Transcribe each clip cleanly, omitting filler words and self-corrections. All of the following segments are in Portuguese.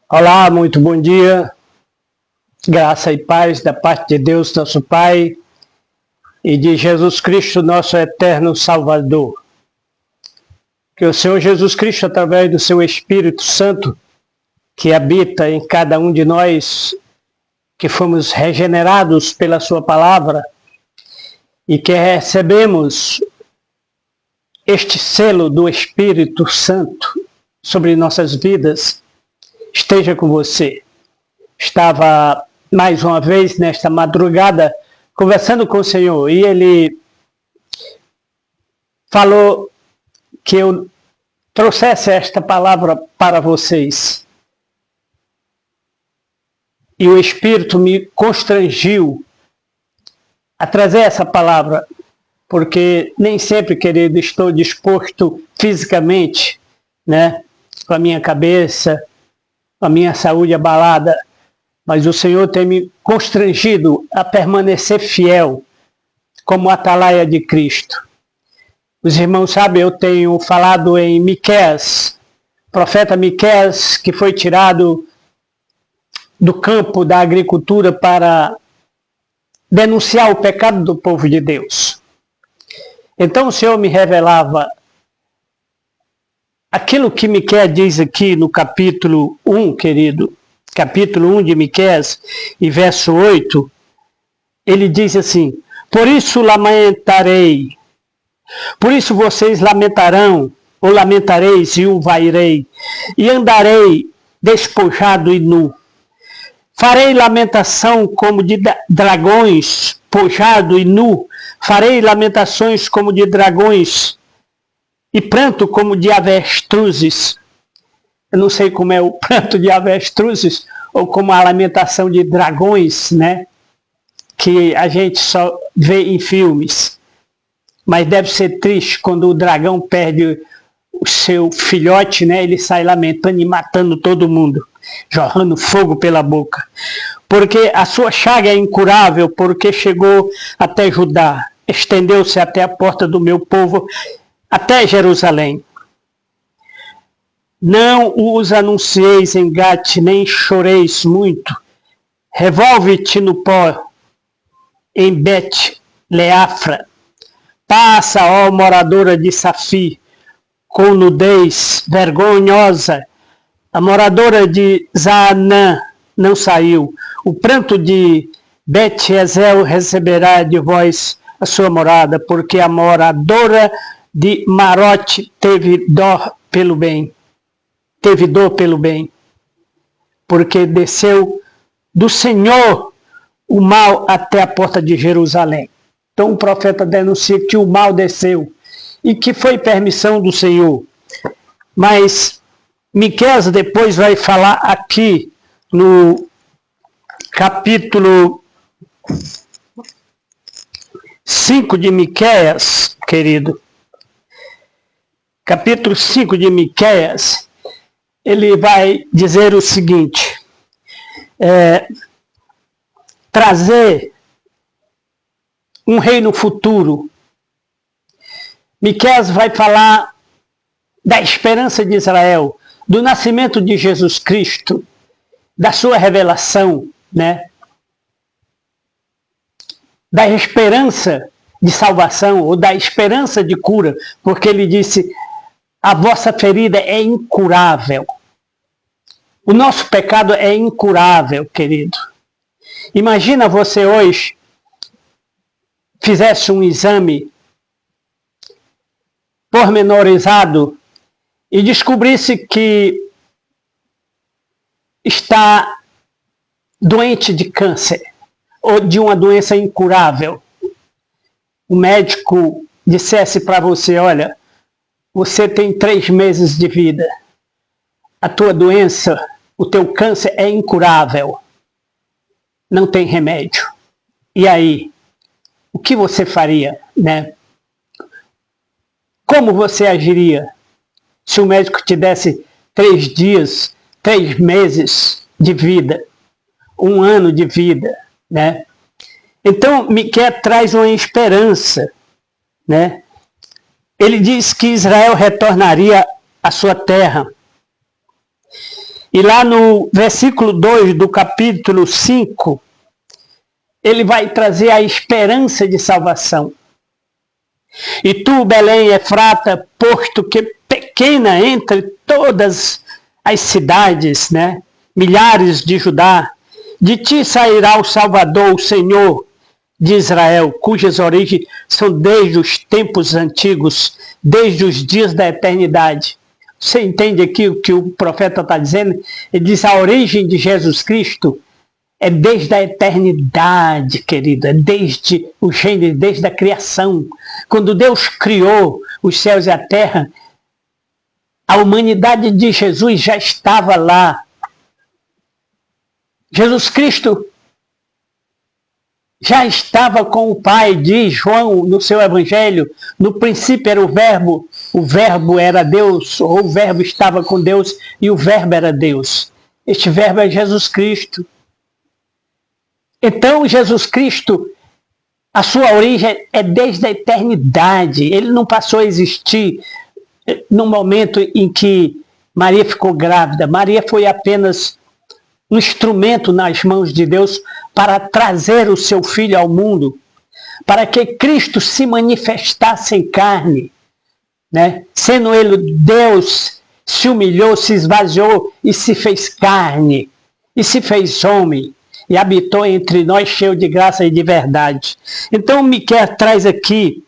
Olá, muito bom dia, graça e paz da parte de Deus, nosso Pai, e de Jesus Cristo, nosso eterno Salvador. Que o Senhor Jesus Cristo, através do seu Espírito Santo, que habita em cada um de nós, que fomos regenerados pela sua palavra e que recebemos este selo do Espírito Santo sobre nossas vidas, esteja com você. Estava mais uma vez nesta madrugada conversando com o Senhor e Ele falou que eu trouxesse esta palavra para vocês. E o Espírito me constrangiu a trazer essa palavra, porque nem sempre, querido, estou disposto fisicamente, né, com a minha cabeça, com a minha saúde abalada, mas o Senhor tem me constrangido a permanecer fiel como atalaia de Cristo. Os irmãos sabem, eu tenho falado em Miqueias, profeta Miqueias, que foi tirado do campo da agricultura para denunciar o pecado do povo de Deus. Então o Senhor me revelava aquilo que Miqueias diz aqui no capítulo 1, querido, capítulo 1 de Miqueias e verso 8, ele diz assim: por isso lamentarei, por isso vocês lamentarão, ou lamentareis e uvairei, e andarei despojado e nu. Farei lamentação como de dragões, pojado e nu. Farei lamentações como de dragões e pranto como de avestruzes. Eu não sei como é o pranto de avestruzes ou como a lamentação de dragões, né? Que a gente só vê em filmes. Mas deve ser triste quando o dragão perde o seu filhote, né? Ele sai lamentando e matando todo mundo, jorrando fogo pela boca. Porque a sua chaga é incurável, porque chegou até Judá, estendeu-se até a porta do meu povo, até Jerusalém. Não os anuncieis em Gate, nem choreis muito. Revolve-te no pó, em Bet-Leafra. Passa, ó moradora de Safi, com nudez vergonhosa. A moradora de Zaanã não saiu. O pranto de Bet-Ezel receberá de vós a sua morada, porque a moradora de Marote teve dor pelo bem. Teve dor pelo bem. Porque desceu do Senhor o mal até a porta de Jerusalém. Então o profeta denuncia que o mal desceu e que foi permissão do Senhor. Mas Miqueias depois vai falar aqui no capítulo 5 de Miqueias, querido. Capítulo 5 de Miqueias, ele vai dizer o seguinte: trazer um reino futuro. Miqueias vai falar da esperança de Israel, do nascimento de Jesus Cristo, da sua revelação, né? Da esperança de salvação, ou da esperança de cura, porque ele disse: a vossa ferida é incurável. O nosso pecado é incurável, querido. Imagina você hoje fizesse um exame pormenorizado e descobrisse que está doente de câncer ou de uma doença incurável. O médico dissesse para você: olha, você tem 3 meses de vida. A tua doença, o teu câncer é incurável. Não tem remédio. E aí? O que você faria, né? Como você agiria se o médico te desse 3 dias, 3 meses de vida, 1 ano de vida, né? Então, Miqueias traz uma esperança, né? Ele diz que Israel retornaria à sua terra, E lá no versículo 2 do capítulo 5, ele vai trazer a esperança de salvação. E tu, Belém Efrata, posto que pequena entre todas as cidades, né? Milhares de Judá, de ti sairá o Salvador, o Senhor de Israel, cujas origens são desde os tempos antigos, desde os dias da eternidade. Você entende aqui o que o profeta está dizendo? Ele diz a origem de Jesus Cristo é desde a eternidade, querido, é desde o gênero, desde a criação. Quando Deus criou os céus e a terra, a humanidade de Jesus já estava lá. Jesus Cristo já estava com o Pai, diz João no seu Evangelho. No princípio era o Verbo era Deus, ou o Verbo estava com Deus e o Verbo era Deus. Este Verbo é Jesus Cristo. Então, Jesus Cristo, a sua origem é desde a eternidade. Ele não passou a existir no momento em que Maria ficou grávida. Maria foi apenas um instrumento nas mãos de Deus para trazer o seu filho ao mundo, para que Cristo se manifestasse em carne, né? Sendo ele Deus, se humilhou, se esvaziou e se fez carne, e se fez homem, e habitou entre nós cheio de graça e de verdade. Então Miqueias traz aqui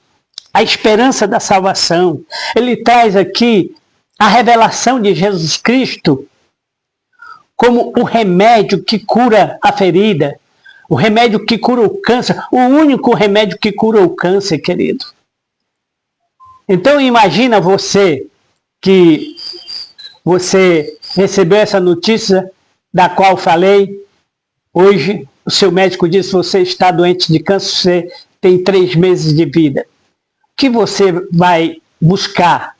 a esperança da salvação. Ele traz aqui a revelação de Jesus Cristo como o remédio que cura a ferida, o remédio que cura o câncer, o único remédio que cura o câncer, querido. Então imagina você que você recebeu essa notícia da qual falei. Hoje o seu médico diz que você está doente de câncer, você tem 3 meses de vida. O que você vai buscar?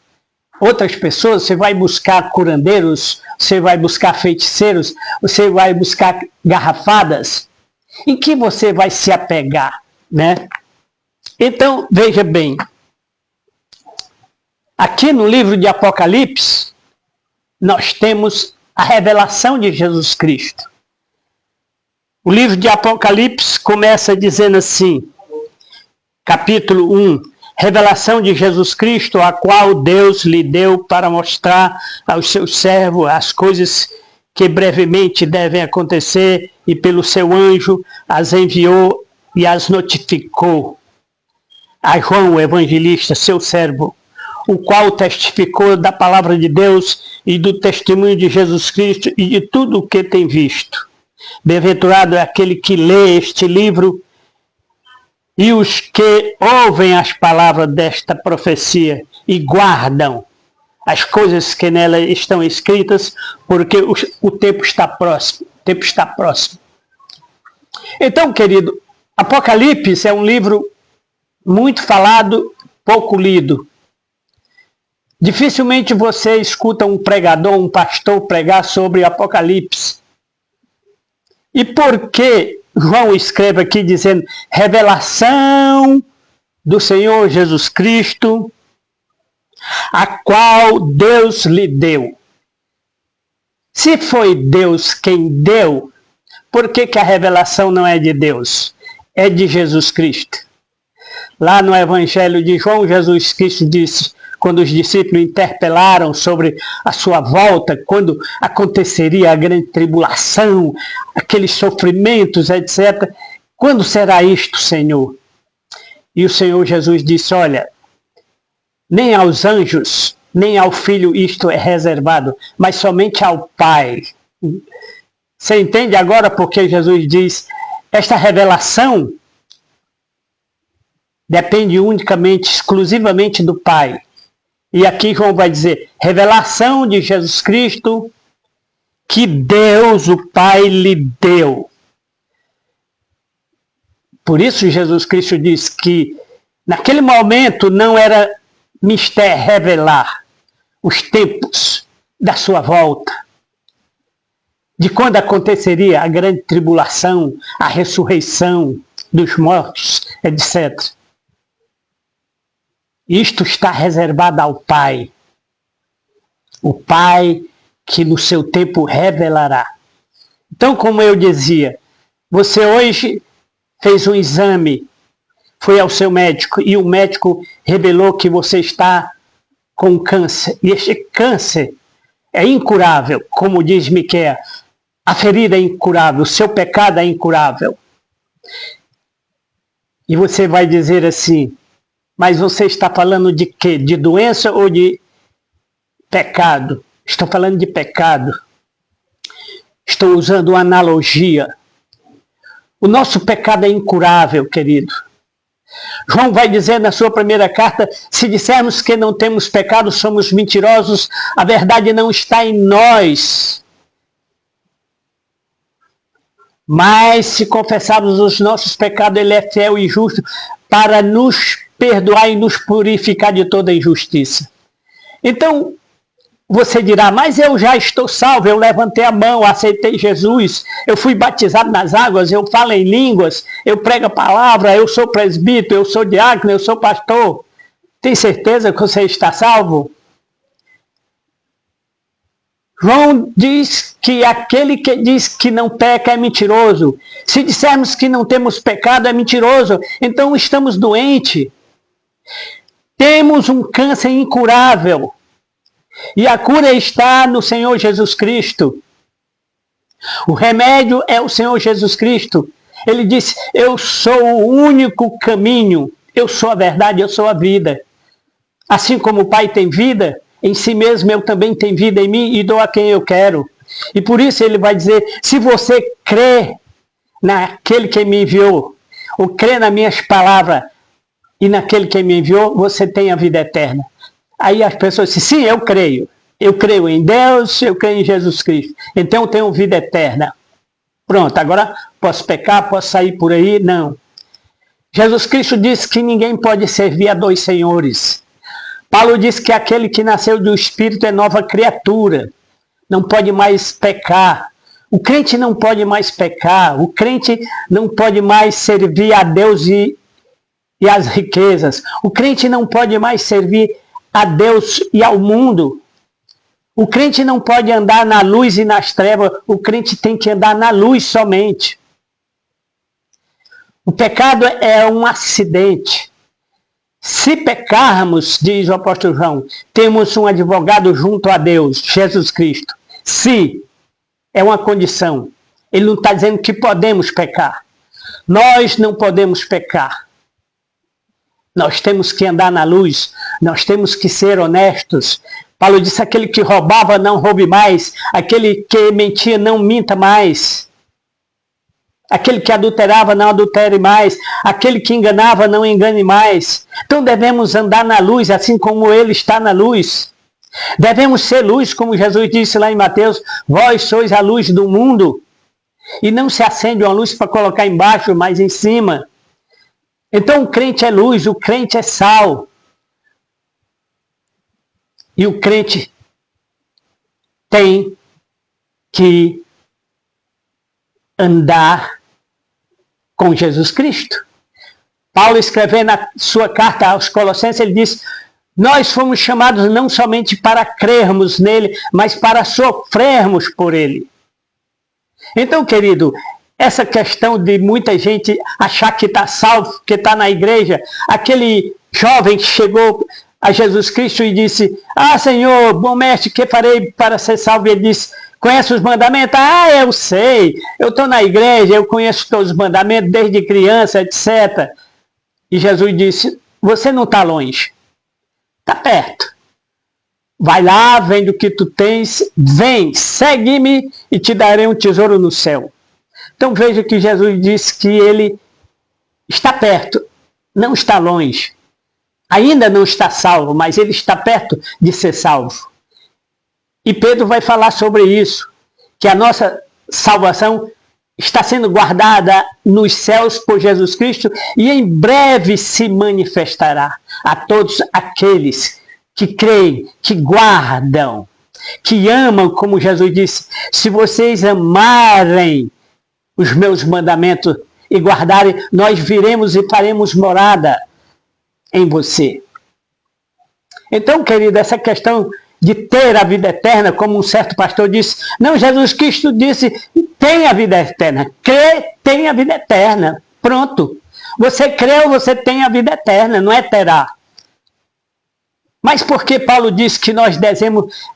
Outras pessoas? Você vai buscar curandeiros? Você vai buscar feiticeiros? Você vai buscar garrafadas? Em que você vai se apegar, né? Então, veja bem. Aqui no livro de Apocalipse, nós temos a revelação de Jesus Cristo. O livro de Apocalipse começa dizendo assim, capítulo 1, revelação de Jesus Cristo, a qual Deus lhe deu para mostrar aos seus servos as coisas que brevemente devem acontecer, e pelo seu anjo as enviou e as notificou a João, o evangelista, seu servo, o qual testificou da palavra de Deus e do testemunho de Jesus Cristo e de tudo o que tem visto. Bem-aventurado é aquele que lê este livro e os que ouvem as palavras desta profecia e guardam as coisas que nela estão escritas, porque o tempo está próximo. O tempo está próximo. Então, querido, Apocalipse é um livro muito falado, pouco lido. Dificilmente você escuta um pregador, um pastor pregar sobre Apocalipse. E por que João escreve aqui dizendo revelação do Senhor Jesus Cristo, a qual Deus lhe deu? Se foi Deus quem deu, por que a revelação não é de Deus? É de Jesus Cristo. Lá no Evangelho de João, Jesus Cristo disse, quando os discípulos interpelaram sobre a sua volta, quando aconteceria a grande tribulação, aqueles sofrimentos, etc. Quando será isto, Senhor? E o Senhor Jesus disse, olha, nem aos anjos, nem ao Filho isto é reservado, mas somente ao Pai. Você entende agora porque Jesus diz, esta revelação depende unicamente, exclusivamente do Pai. E aqui João vai dizer, revelação de Jesus Cristo que Deus, o Pai, lhe deu. Por isso Jesus Cristo diz que naquele momento não era mistério revelar os tempos da sua volta, de quando aconteceria a grande tribulação, a ressurreição dos mortos, etc. Isto está reservado ao Pai. O Pai que no seu tempo revelará. Então, como eu dizia, você hoje fez um exame, foi ao seu médico e o médico revelou que você está com câncer. E este câncer é incurável, como diz Miqueias. A ferida é incurável, o seu pecado é incurável. E você vai dizer assim, mas você está falando de quê? De doença ou de pecado? Estou falando de pecado. Estou usando uma analogia. O nosso pecado é incurável, querido. João vai dizer na sua primeira carta, se dissermos que não temos pecado, somos mentirosos, a verdade não está em nós. Mas se confessarmos os nossos pecados, Ele é fiel e justo para nos perdoar e nos purificar de toda injustiça. Então, você dirá, mas eu já estou salvo, eu levantei a mão, aceitei Jesus, eu fui batizado nas águas, eu falo em línguas, eu prego a palavra, eu sou presbítero, eu sou diácono, eu sou pastor. Tem certeza que você está salvo? João diz que aquele que diz que não peca é mentiroso. Se dissermos que não temos pecado, é mentiroso. Então estamos doentes. Temos um câncer incurável. E a cura está no Senhor Jesus Cristo. O remédio é o Senhor Jesus Cristo. Ele disse, eu sou o único caminho, eu sou a verdade, eu sou a vida. Assim como o Pai tem vida, em si mesmo eu também tenho vida em mim e dou a quem eu quero. E por isso ele vai dizer, se você crê naquele que me enviou, ou crê nas minhas palavras e naquele que me enviou, você tem a vida eterna. Aí as pessoas dizem, sim, eu creio. Eu creio em Deus, eu creio em Jesus Cristo. Então eu tenho vida eterna. Pronto, agora posso pecar, posso sair por aí? Não. Jesus Cristo disse que ninguém pode servir a dois senhores. Paulo diz que aquele que nasceu do Espírito é nova criatura. Não pode mais pecar. O crente não pode mais pecar. O crente não pode mais servir a Deus e às riquezas. O crente não pode mais servir a Deus e ao mundo. O crente não pode andar na luz e nas trevas. O crente tem que andar na luz somente. O pecado é um acidente. Se pecarmos, diz o apóstolo João, temos um advogado junto a Deus, Jesus Cristo. Se é uma condição. Ele não está dizendo que podemos pecar. Nós não podemos pecar. Nós temos que andar na luz. Nós temos que ser honestos. Paulo disse, aquele que roubava, não roube mais. Aquele que mentia, não minta mais. Aquele que adulterava, não adultere mais. Aquele que enganava, não engane mais. Então devemos andar na luz, assim como ele está na luz. Devemos ser luz, como Jesus disse lá em Mateus, vós sois a luz do mundo. E não se acende uma luz para colocar embaixo, mas em cima. Então o crente é luz, o crente é sal. E o crente tem que andar com Jesus Cristo. Paulo escrevendo na sua carta aos Colossenses, ele diz, nós fomos chamados não somente para crermos nele, mas para sofrermos por ele. Então, querido, essa questão de muita gente achar que está salvo, que está na igreja, aquele jovem que chegou a Jesus Cristo e disse, Senhor, bom mestre, que farei para ser salvo? E ele disse, conhece os mandamentos? Eu sei, eu estou na igreja, eu conheço todos os mandamentos desde criança, etc. E Jesus disse, você não está longe, está perto. Vai lá, vende o que tu tens, vem, segue-me e te darei um tesouro no céu. Então veja que Jesus disse que ele está perto, não está longe. Ainda não está salvo, mas ele está perto de ser salvo. E Pedro vai falar sobre isso, que a nossa salvação está sendo guardada nos céus por Jesus Cristo e em breve se manifestará a todos aqueles que creem, que guardam, que amam, como Jesus disse, se vocês amarem os meus mandamentos e guardarem, nós viremos e faremos morada em você. Então, querido, essa questão de ter a vida eterna, como um certo pastor disse. Não, Jesus Cristo disse, tem a vida eterna. Crê, tem a vida eterna. Pronto. Você creu, você tem a vida eterna, não é terá. Mas por que Paulo diz que nós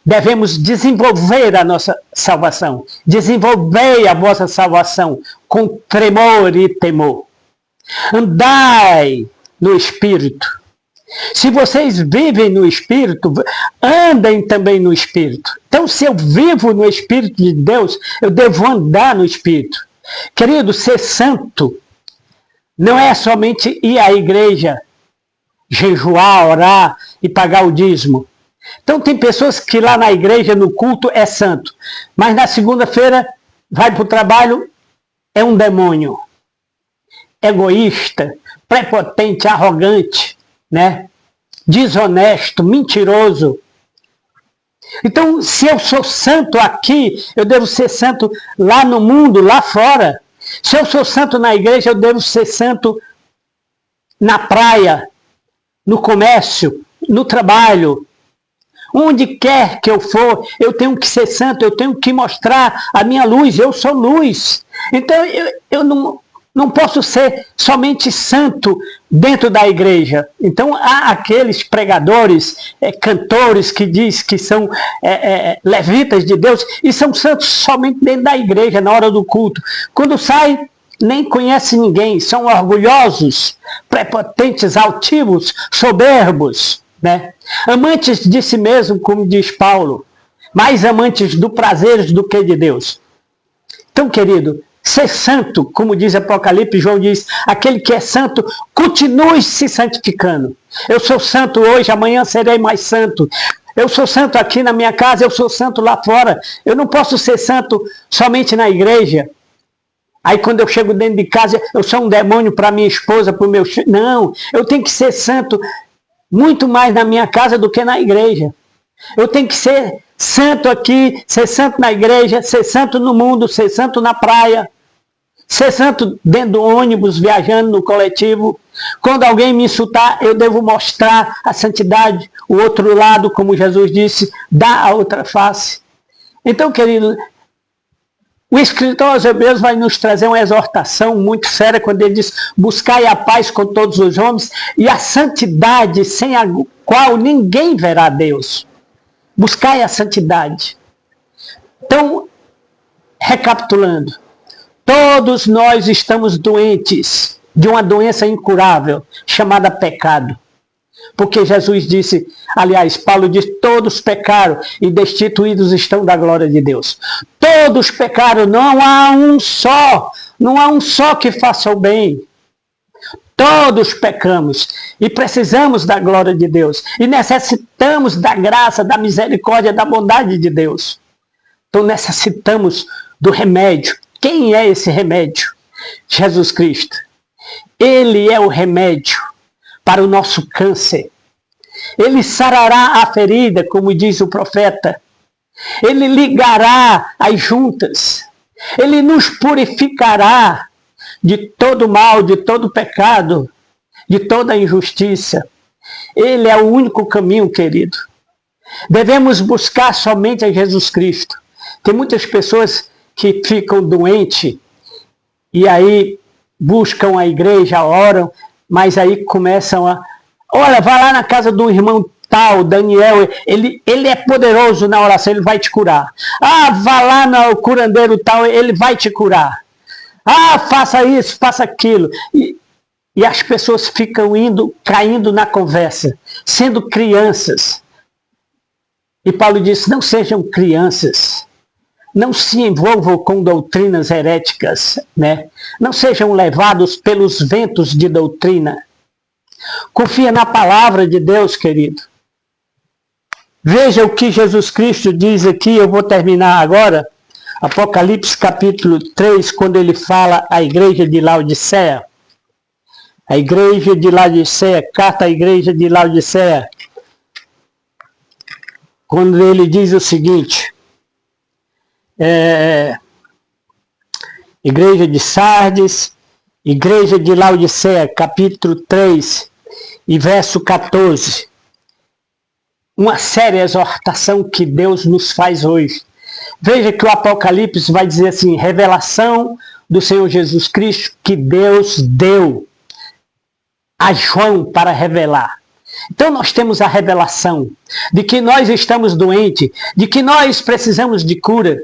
devemos desenvolver a nossa salvação? Desenvolvei a vossa salvação com tremor e temor. Andai no Espírito. Se vocês vivem no Espírito, andem também no Espírito. Então, se eu vivo no Espírito de Deus, eu devo andar no Espírito. Querido, ser santo não é somente ir à igreja, jejuar, orar e pagar o dízimo. Então, tem pessoas que lá na igreja, no culto, é santo. Mas na segunda-feira, vai para o trabalho, é um demônio. Egoísta, prepotente, arrogante, né? Desonesto, mentiroso. Então, se eu sou santo aqui, eu devo ser santo lá no mundo, lá fora. Se eu sou santo na igreja, eu devo ser santo na praia, no comércio, no trabalho. Onde quer que eu for, eu tenho que ser santo, eu tenho que mostrar a minha luz, eu sou luz. Então, eu não posso ser somente santo dentro da igreja. Então, há aqueles pregadores, cantores que diz que são levitas de Deus e são santos somente dentro da igreja, na hora do culto. Quando sai, nem conhece ninguém, são orgulhosos, prepotentes, altivos, soberbos, né? Amantes de si mesmo, como diz Paulo, mais amantes do prazer do que de Deus. Então, querido, ser santo, como diz Apocalipse, João diz, aquele que é santo, continue se santificando. Eu sou santo hoje, amanhã serei mais santo. Eu sou santo aqui na minha casa, eu sou santo lá fora. Eu não posso ser santo somente na igreja. Aí quando eu chego dentro de casa, eu sou um demônio para minha esposa, para o meu... Não, eu tenho que ser santo muito mais na minha casa do que na igreja. Eu tenho que ser santo aqui, ser santo na igreja, ser santo no mundo, ser santo na praia, ser santo dentro do ônibus, viajando no coletivo. Quando alguém me insultar, eu devo mostrar a santidade, o outro lado, como Jesus disse, dá a outra face. Então, querido, o escritor aos Hebreus vai nos trazer uma exortação muito séria quando ele diz: buscai a paz com todos os homens e a santidade sem a qual ninguém verá Deus. Buscai a santidade. Então, recapitulando, todos nós estamos doentes de uma doença incurável chamada pecado. Porque Jesus disse, aliás, Paulo diz, todos pecaram e destituídos estão da glória de Deus. Todos pecaram, não há um só que faça o bem. Todos pecamos e precisamos da glória de Deus. E necessitamos da graça, da misericórdia, da bondade de Deus. Então necessitamos do remédio. Quem é esse remédio? Jesus Cristo. Ele é o remédio para o nosso câncer. Ele sarará a ferida, como diz o profeta. Ele ligará as juntas. Ele nos purificará de todo mal, de todo pecado, de toda injustiça. Ele é o único caminho, querido. Devemos buscar somente a Jesus Cristo. Tem muitas pessoas que ficam doentes e aí buscam a igreja, oram, mas aí começam a... Olha, vai lá na casa do irmão tal, Daniel, ele é poderoso na oração, ele vai te curar. Ah, vá lá no curandeiro tal, ele vai te curar. Ah, faça isso, faça aquilo. E as pessoas ficam caindo na conversa, sendo crianças. E Paulo disse, não sejam crianças. Não se envolvam com doutrinas heréticas, né? Não sejam levados pelos ventos de doutrina. Confia na palavra de Deus, querido. Veja o que Jesus Cristo diz aqui, eu vou terminar agora. Apocalipse capítulo 3, quando ele fala à igreja de Laodiceia. A igreja de Laodiceia, carta à igreja de Laodiceia. Quando ele diz o seguinte... Igreja de Sardes, Igreja de Laodiceia, capítulo 3 e verso 14. uma séria exortação que Deus nos faz hoje. Veja que o Apocalipse vai dizer assim, revelação do Senhor Jesus Cristo que Deus deu a João para revelar. Então nós temos a revelação de que nós estamos doentes, de que nós precisamos de cura,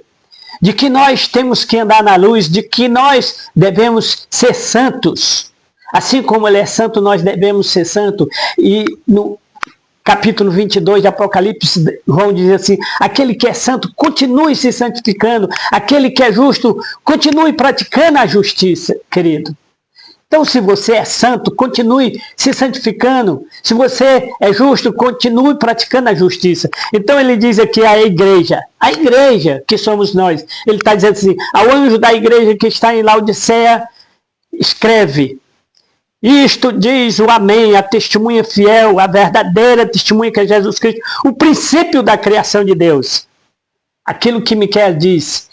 de que nós temos que andar na luz, de que nós devemos ser santos. Assim como Ele é santo, nós devemos ser santos. E no capítulo 22 de Apocalipse, João diz assim, aquele que é santo, continue se santificando. Aquele que é justo, continue praticando a justiça, querido. Então, se você é santo, continue se santificando. Se você é justo, continue praticando a justiça. Então, ele diz aqui a igreja que somos nós. Ele está dizendo assim, ao anjo da igreja que está em Laodiceia, escreve, isto diz o Amém, a testemunha fiel, a verdadeira testemunha que é Jesus Cristo, o princípio da criação de Deus. Aquilo que Miqueias diz,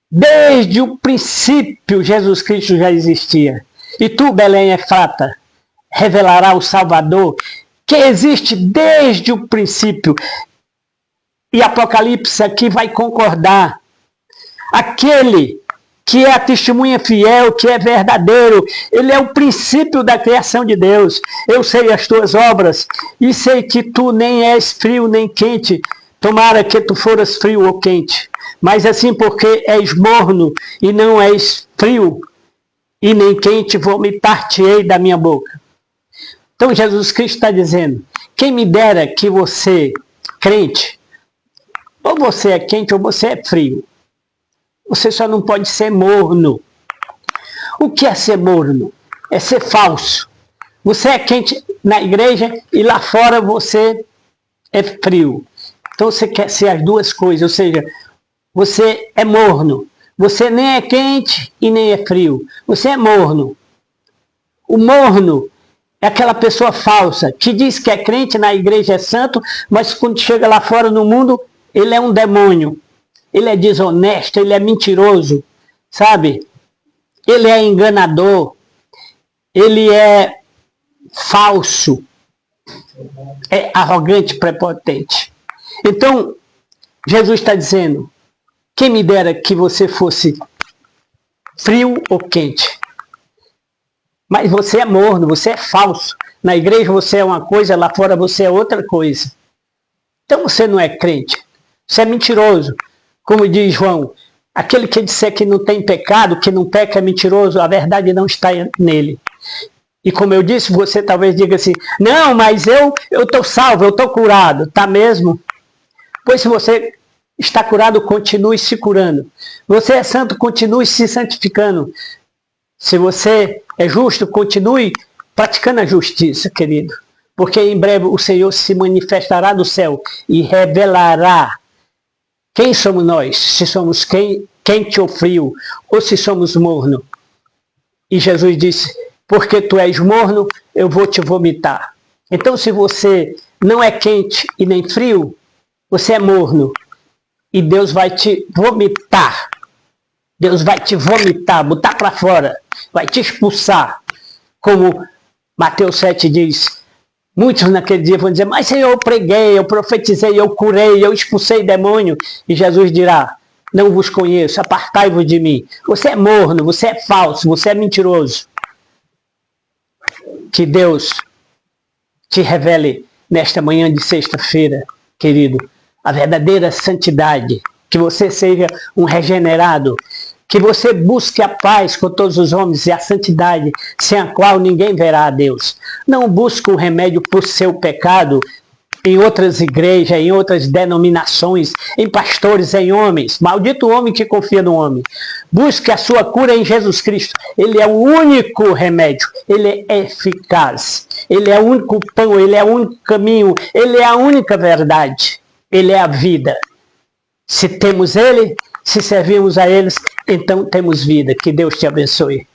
desde o princípio Jesus Cristo já existia. E tu, Belém Efrata, revelará o Salvador, que existe desde o princípio. E Apocalipse aqui vai concordar. Aquele que é a testemunha fiel, que é verdadeiro, ele é o princípio da criação de Deus. Eu sei as tuas obras, e sei que tu nem és frio nem quente. Tomara que tu foras frio ou quente. Mas assim, porque és morno e não és frio, e nem quente, vomitar-te-ei da minha boca. Então Jesus Cristo está dizendo, quem me dera que você, crente, ou você é quente ou você é frio. Você só não pode ser morno. O que é ser morno? É ser falso. Você é quente na igreja e lá fora você é frio. Então você quer ser as duas coisas, ou seja, você é morno. Você nem é quente e nem é frio. Você é morno. O morno é aquela pessoa falsa que diz que é crente, na igreja é santo, mas quando chega lá fora no mundo, ele é um demônio. Ele é desonesto, ele é mentiroso, sabe? Ele é enganador. Ele é falso. É arrogante, prepotente. Então, Jesus está dizendo, quem me dera que você fosse frio ou quente. Mas você é morno, você é falso. Na igreja você é uma coisa, lá fora você é outra coisa. Então você não é crente. Você é mentiroso. Como diz João, aquele que disser que não tem pecado, que não peca é mentiroso, a verdade não está nele. E como eu disse, você talvez diga assim, não, mas eu estou salvo, eu estou curado. Tá mesmo? Pois se você está curado, continue se curando. Você é santo, continue se santificando. Se você é justo, continue praticando a justiça, querido. Porque em breve o Senhor se manifestará do céu e revelará quem somos nós, se somos quente ou frio, ou se somos morno. E Jesus disse, porque tu és morno, eu vou te vomitar. Então se você não é quente e nem frio, você é morno. E Deus vai te vomitar. Deus vai te vomitar, botar para fora. Vai te expulsar. Como Mateus 7 diz. Muitos naquele dia vão dizer, mas Senhor, eu preguei, eu profetizei, eu curei, eu expulsei demônio. E Jesus dirá, não vos conheço, apartai-vos de mim. Você é morno, você é falso, você é mentiroso. Que Deus te revele nesta manhã de sexta-feira, querido, a verdadeira santidade, que você seja um regenerado, que você busque a paz com todos os homens e a santidade, sem a qual ninguém verá a Deus. Não busque um remédio por seu pecado em outras igrejas, em outras denominações, em pastores, em homens. Maldito o homem que confia no homem. Busque a sua cura em Jesus Cristo. Ele é o único remédio. Ele é eficaz. Ele é o único pão, ele é o único caminho, ele é a única verdade. Ele é a vida. Se temos ele, se servimos a eles, então temos vida. Que Deus te abençoe.